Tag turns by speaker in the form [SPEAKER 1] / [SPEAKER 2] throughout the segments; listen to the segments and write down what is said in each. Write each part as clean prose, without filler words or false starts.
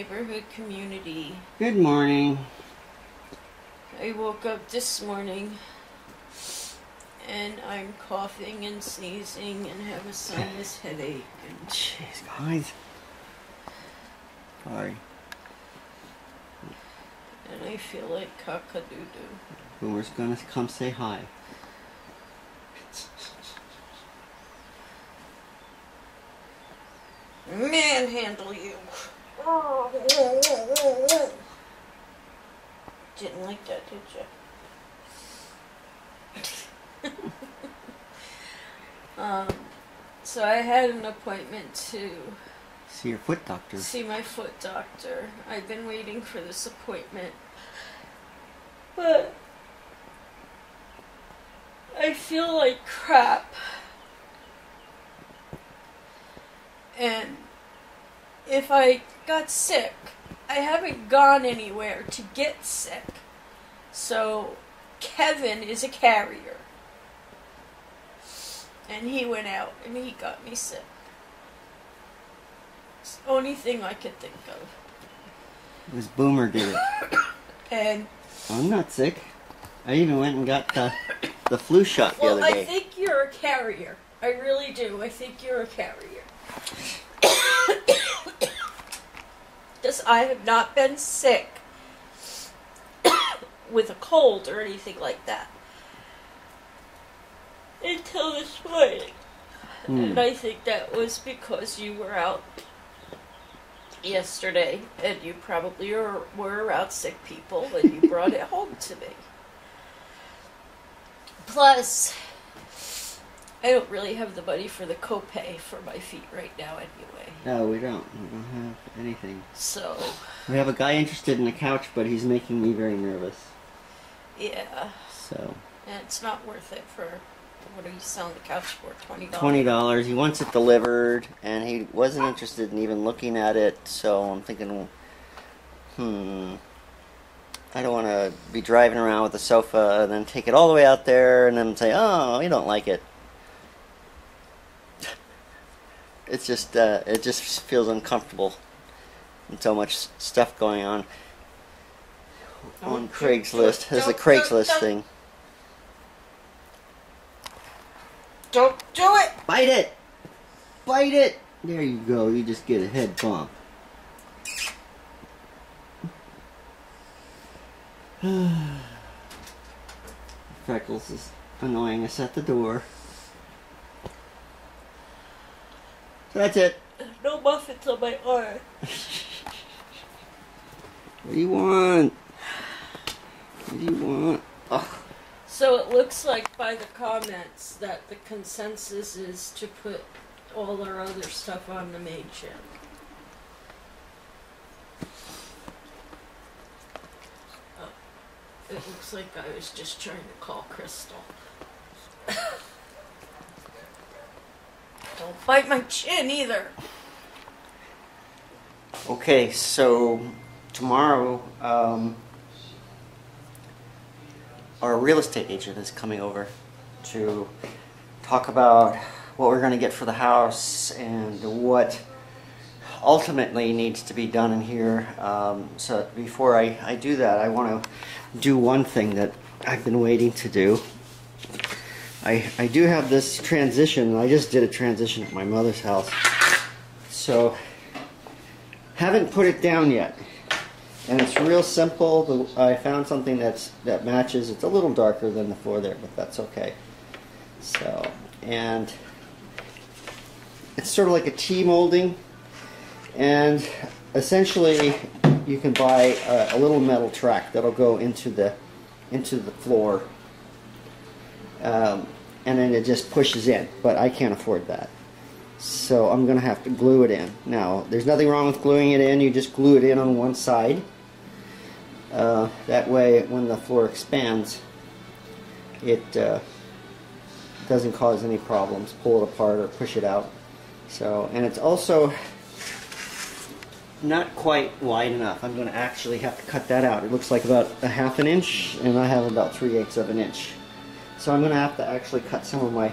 [SPEAKER 1] neighborhood community.
[SPEAKER 2] Good morning.
[SPEAKER 1] I woke up this morning and I'm coughing and sneezing and have a sinus headache. And
[SPEAKER 2] jeez, guys. Sorry.
[SPEAKER 1] And I feel like cock-a-doo-doo.
[SPEAKER 2] Boomer's gonna come say hi.
[SPEAKER 1] Manhandle you. Didn't like that, did you? So I had an appointment to
[SPEAKER 2] see your foot doctor.
[SPEAKER 1] See my foot doctor. I've been waiting for this appointment, but I feel like crap. And if I got sick, I haven't gone anywhere to get sick. So Kevin is a carrier. And he went out and he got me sick. It's the only thing I could think of.
[SPEAKER 2] It was Boomer did it.
[SPEAKER 1] And
[SPEAKER 2] I'm not sick. I even went and got the flu shot the other day.
[SPEAKER 1] Well, I think you're a carrier. I really do. I think you're a carrier. Because I have not been sick with a cold or anything like that until this morning. And I think that was because you were out yesterday and you probably were around sick people and you brought it home to me. Plus, I don't really have the money for the copay for my feet right now anyway.
[SPEAKER 2] No, we don't. We don't have anything.
[SPEAKER 1] So
[SPEAKER 2] we have a guy interested in a couch, but he's making me very nervous.
[SPEAKER 1] Yeah.
[SPEAKER 2] So.
[SPEAKER 1] And it's not worth it for, what are you selling the couch for, $20?
[SPEAKER 2] $20. He wants it delivered, and he wasn't interested in even looking at it, so I'm thinking, I don't want to be driving around with the sofa and then take it all the way out there and then say, oh, you don't like it. It's just, it just feels uncomfortable. And so much stuff going on Craigslist. There's a Craigslist thing.
[SPEAKER 1] Don't do it!
[SPEAKER 2] Bite it! Bite it! There you go. You just get a head bump. Freckles is annoying us at the door. So that's it.
[SPEAKER 1] No muffins on my arm.
[SPEAKER 2] What do you want? What do you want? Ugh.
[SPEAKER 1] So it looks like by the comments that the consensus is to put all our other stuff on the main channel. Oh, it looks like I was just trying to call Crystal. Don't bite my chin either.
[SPEAKER 2] Okay, so tomorrow, our real estate agent is coming over to talk about what we're going to get for the house and what ultimately needs to be done in here. So before I do that, I want to do one thing that I've been waiting to do. I do have this transition. I just did a transition at my mother's house, so haven't put it down yet. And it's real simple. I found something that matches. It's a little darker than the floor there, but that's okay. So, and it's sort of like a T-molding, and essentially you can buy a little metal track that'll go into the floor. And then it just pushes in, but I can't afford that. So I'm going to have to glue it in. Now, there's nothing wrong with gluing it in. You just glue it in on one side. That way, when the floor expands, it doesn't cause any problems. Pull it apart or push it out. So, and it's also not quite wide enough. I'm going to actually have to cut that out. It looks like about a ½ an inch, and I have about 3/8 of an inch. So I'm going to have to actually cut some of my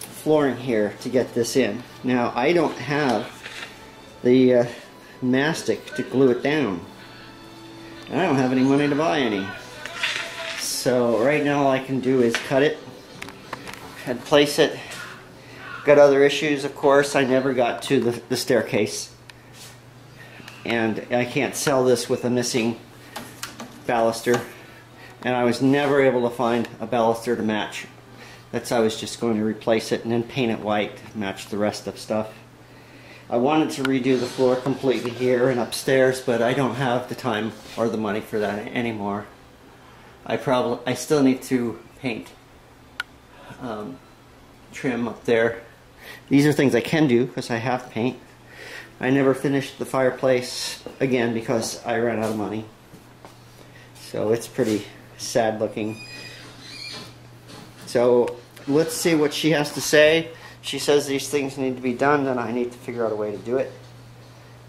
[SPEAKER 2] flooring here to get this in. Now, I don't have the mastic to glue it down. And I don't have any money to buy any. So right now all I can do is cut it and place it. Got other issues, of course. I never got to the staircase. And I can't sell this with a missing baluster. And I was never able to find a baluster to match. I was just going to replace it and then paint it white to match the rest of stuff. I wanted to redo the floor completely here and upstairs, but I don't have the time or the money for that anymore. I still need to paint, trim up there. These are things I can do because I have paint. I never finished the fireplace again because I ran out of money. So it's pretty sad looking. So let's see what she has to say. She says these things need to be done, then I need to figure out a way to do it.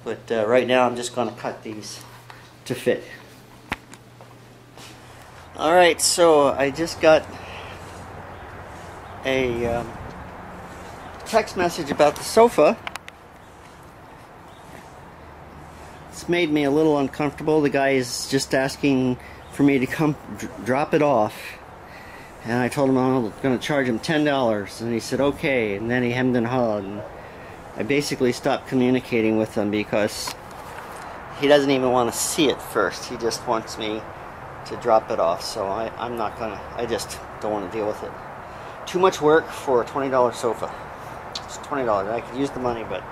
[SPEAKER 2] But right now I'm just going to cut these to fit. Alright, so I just got a text message about the sofa. It's made me a little uncomfortable. The guy is just asking for me to come drop it off. And I told him I'm going to charge him $10. And he said, okay. And then he hemmed and hawed. And I basically stopped communicating with him because he doesn't even want to see it first. He just wants me to drop it off. So I'm not going to, I just don't want to deal with it. Too much work for a $20 sofa. It's $20. I could use the money, but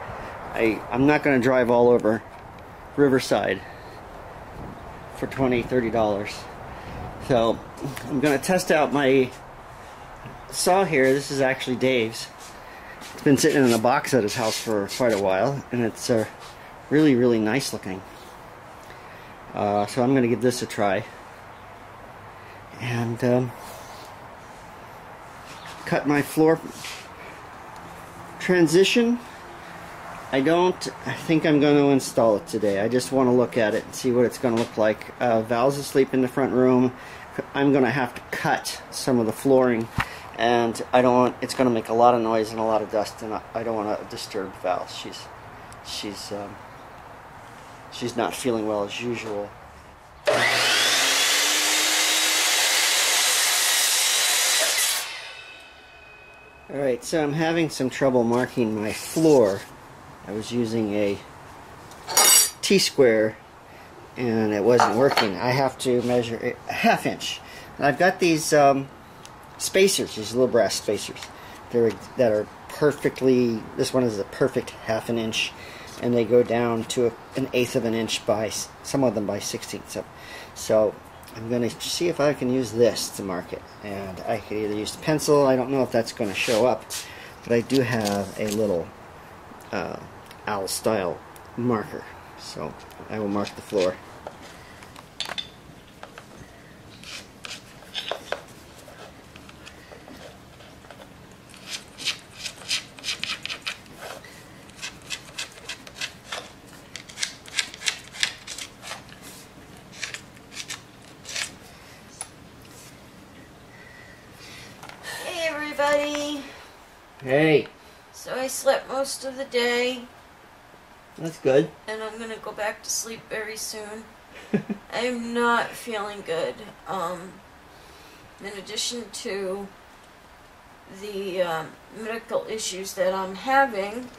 [SPEAKER 2] I'm not going to drive all over Riverside for $20, $30. So I'm going to test out my saw here. This is actually Dave's. It's been sitting in a box at his house for quite a while, and it's really, really nice looking. So I'm going to give this a try. And cut my floor transition. I think I'm going to install it today. I just want to look at it and see what it's going to look like. Val's asleep in the front room. I'm going to have to cut some of the flooring, and I don't want, it's going to make a lot of noise and a lot of dust, and I don't want to disturb Val. She's not feeling well as usual. Alright, so I'm having some trouble marking my floor. I was using a T-square and it wasn't working. I have to measure a ½ inch. And I've got these spacers, these little brass spacers that are perfectly, this one is a perfect ½ inch, and they go down to an 1/8 of an inch by, some of them by 1/16. So I'm going to see if I can use this to mark it. And I could either use the pencil, I don't know if that's going to show up, but I do have a little owl style marker. So I will mark the floor.
[SPEAKER 1] Hey everybody!
[SPEAKER 2] Hey!
[SPEAKER 1] So I slept most of the day.
[SPEAKER 2] That's good.
[SPEAKER 1] And I'm gonna go back to sleep very soon. I am not feeling good. In addition to the medical issues that I'm having,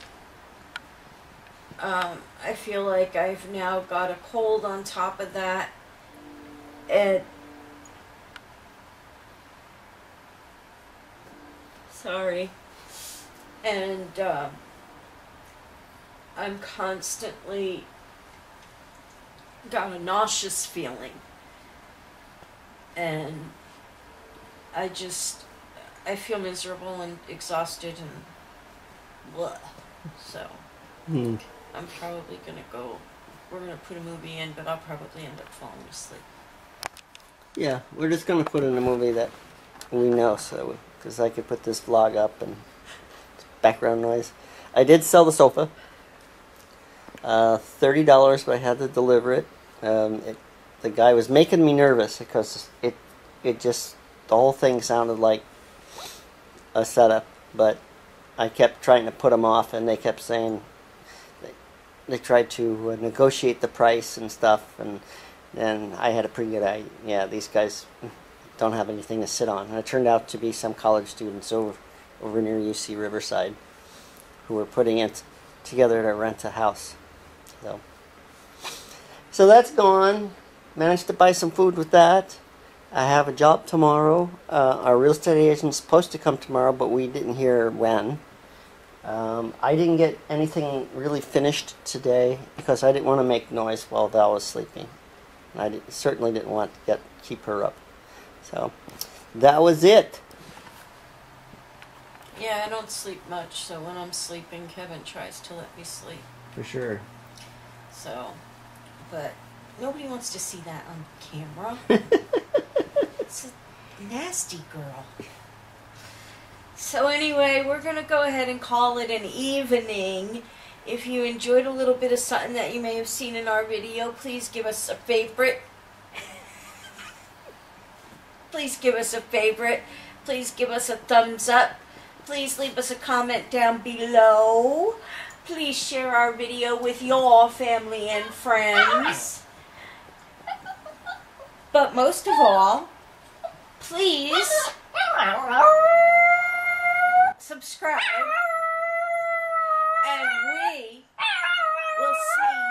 [SPEAKER 1] I feel like I've now got a cold on top of that. And sorry. And I'm constantly got a nauseous feeling, and I feel miserable and exhausted and blah. So I'm probably gonna go, we're gonna put a movie in, but I'll probably end up falling asleep.
[SPEAKER 2] Yeah, we're just gonna put in a movie that we know, so because I could put this vlog up and background noise. I did sell the sofa. $30, but I had to deliver it. The guy was making me nervous because it just, the whole thing sounded like a setup, but I kept trying to put them off, and they kept saying, they tried to negotiate the price and stuff, and then I had a pretty good idea. Yeah, these guys don't have anything to sit on. And it turned out to be some college students over near UC Riverside who were putting it together to rent a house. So that's gone. Managed to buy some food with that. I have a job tomorrow. Our real estate agent's supposed to come tomorrow, but we didn't hear when. I didn't get anything really finished today because I didn't want to make noise while Val was sleeping. I certainly didn't want to keep her up. So that was it.
[SPEAKER 1] Yeah, I don't sleep much, so when I'm sleeping, Kevin tries to let me sleep.
[SPEAKER 2] For sure.
[SPEAKER 1] So, but nobody wants to see that on camera. It's a nasty girl. So anyway, we're going to go ahead and call it an evening. If you enjoyed a little bit of something that you may have seen in our video, please give us a favorite. Please give us a favorite. Please give us a thumbs up. Please leave us a comment down below. Please share our video with your family and friends. But most of all, please subscribe. And we will see you